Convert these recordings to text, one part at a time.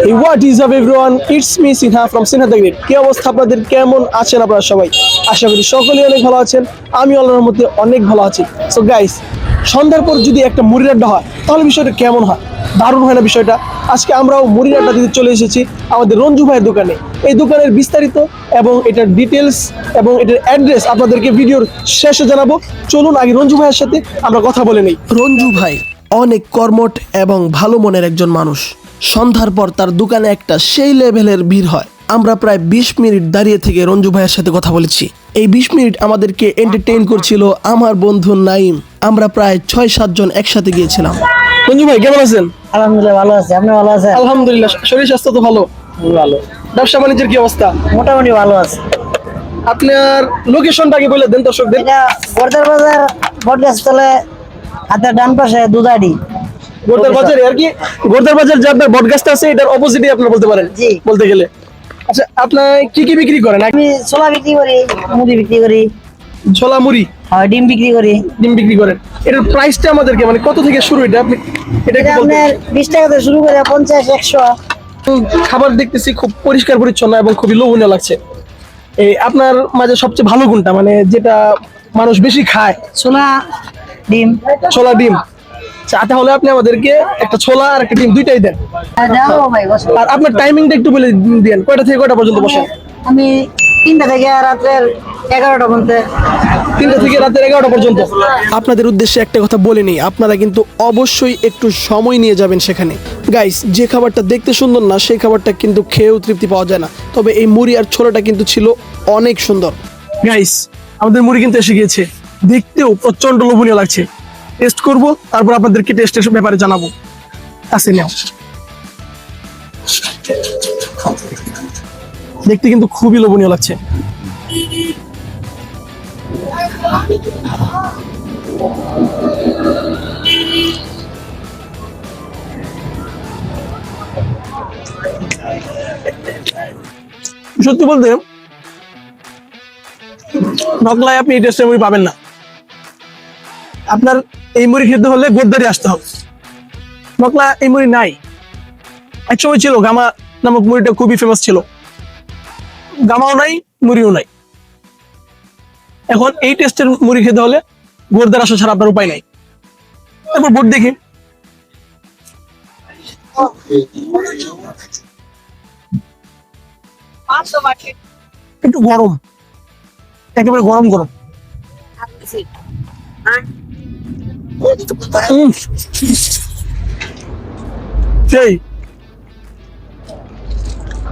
Hey, what is up everyone? It's me Sinha from Sinha the Great. কি অবস্থা আপনাদের, কেমন আছেন আপনারা সবাই? আশা করি সকলেই অনেক ভালো আছেন। আমি আল্লাহর রহমতে অনেক ভালো আছি। সো গাইস, সন্ধ্যার পর যদি একটা মুড়ির আড্ডা হয় তাহলে বিষয়টা কেমন হয়? দারুণ হয় না বিষয়টা? আজকে আমরাও মুড়ির আড্ডা দিতে চলে এসেছি আমাদের রঞ্জু ভাইয়ের দোকানে। এই দোকানের বিস্তারিত এবং এটার ডিটেলস এবং এটার অ্যাড্রেস আপনাদেরকে ভিডিওর শেষে জানাবো। চলুন আগে রঞ্জু ভাইয়ের সাথে আমরা কথা বলে নিই। রঞ্জু ভাই অনেক কর্মঠ এবং ভালো মনের একজন মানুষ। সন্ধ্যার পর তার দোকানে একটা সেই লেভেলের ভিড় হয়। আমরা প্রায় 20 মিনিট দাঁড়িয়ে থেকে রঞ্জু ভাইয়ের সাথে কথা বলেছি। এই 20 মিনিট আমাদেরকে এন্টারটেইন করছিল আমার বন্ধু নাইম। আমরা প্রায় 6-7 জন একসাথে গিয়েছিলাম। রঞ্জু ভাই কেমন আছেন? আলহামদুলিল্লাহ ভালো আছি। আপনি ভালো আছেন? আলহামদুলিল্লাহ, শরীর স্বাস্থ্য তো ভালো? ভালো, ব্যবসা বাণিজ্যের কি অবস্থা? মোটামুটি ভালো আছে। আপনার লোকেশনটা কি বলে দেন দর্শকদের? এটা গোরদার বাজার বটগাছতলে হাতের ডান পাশে দুধাডি। গোরদার বাজারে আর কি, গোরদার বাজার যে আপনার বটগাছটা আছে এটার অপোজিটে আপনারা বলতে পারেন জি। বলতে গেলে। আচ্ছা, আপনার কি কি বিক্রি করেন? আমি ছোলা বিক্রি করি, মুড়ি বিক্রি করি, ছোলা মুড়ি, ডিম বিক্রি করি। ডিম বিক্রি করেন। এটার প্রাইসটা আমাদেরকে মানে কত থেকে শুরু? এটা আপনি এটা এটা কি বলতে? আপনার 20 টাকা থেকে শুরু করে 50-100। খাবার দেখতেছি খুব পরিষ্কার পরিচ্ছন্ন এবং খুবই লোভনীয় লাগছে। এই আপনার মাঝে সবচেয়ে ভালো কোনটা, মানে যেটা মানুষ বেশি খায়? ছোলা, ডিম। ছোলা ডিম। আচ্ছা, তাহলে আপনি আমাদেরকে একটা ছোলা আর একটা ডিম দুইটাই দেন। দাও ভাই বসো। আর আপনার টাইমিংটা একটু বলে দেন, কয়টা থেকে কয়টা পর্যন্ত বসেন? আমি 3টা থেকে রাতের 11টা পর্যন্ত। 3টা থেকে রাতের 11টা পর্যন্ত। আপনাদের উদ্দেশ্যে একটা কথা বলে নিই, আপনারা কিন্তু অবশ্যই একটু সময় নিয়ে যাবেন সেখানে। গাইস, যে খাবারটা দেখতে সুন্দর না সেই খাবারটা কিন্তু খেয়েও তৃপ্তি পাওয়া যায় না। তবে এই মুড়ি আর ছোলাটা কিন্তু ছিল অনেক সুন্দর। গাইস, আমাদের মুড়ি কিন্তু এসে গিয়েছে, দেখতেও প্রচন্ড লোভনীয় লাগছে। টেস্ট করব, তারপর আপনাদেরকে টেস্টের ব্যাপারে জানাবো। আসে নাও। দেখতে কিন্তু খুবই লোভনীয় লাগছে। সত্যি বলতে নকলায় আপনি এই টেস্টের মুড়ি পাবেন না। আপনার এই মুড়ি খেতে হলে গোদ্দারি আসতে হবে। নকলা এই মুড়ি নাই। এক সময় ছিল গামা নামক মুড়িটা খুবই ফেমাস ছিল। গামাও নাই, মুড়িও নাই। এখন এই টেস্টের মুড়ি খেতে হলে গোদ্দার আসা ছাড়া আপনার উপায় নাই। তারপর বোর্ড দেখি। একটু গরম, একেবারে গরম গরম। সেই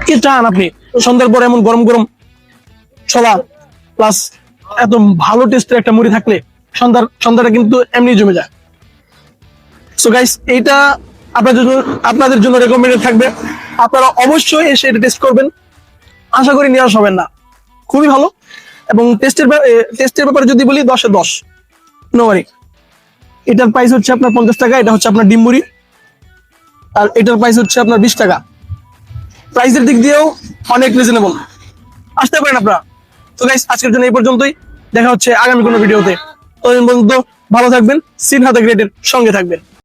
কি চান আপনি? সন্ধ্যার পর এমন গরম গরম ছোলা প্লাস এত ভালো টেস্টের একটা মুড়ি থাকলে সন্ধ্যাটা কিন্তু এমনি জমে যায়। সো গাইস, এইটা আপনাদের জন্য রেকমেন্ডেড থাকবে। আপনারা অবশ্যই এসে এটা টেস্ট করবেন। আশা করি নিরাশ হবেন না, খুবই ভালো। এবং টেস্টের ব্যাপারে যদি বলি 10-এ 10, নো ওয়ারি। এটার প্রাইস হচ্ছে আপনার 50 টাকা। এটা হচ্ছে আপনার ডিম মুড়ি। আর এটার প্রাইস হচ্ছে আপনার 20 টাকা। প্রাইসের দিক দিয়েও অনেক রিজনেবল। আসতে পারেন আপনারা। তো গাইস, আজকের জন্য এই পর্যন্তই। দেখা হচ্ছে আগামী কোনো ভিডিওতে। ততদিন পর্যন্ত ভালো থাকবেন, সিনহা দ্য গ্রেটের সঙ্গে থাকবেন।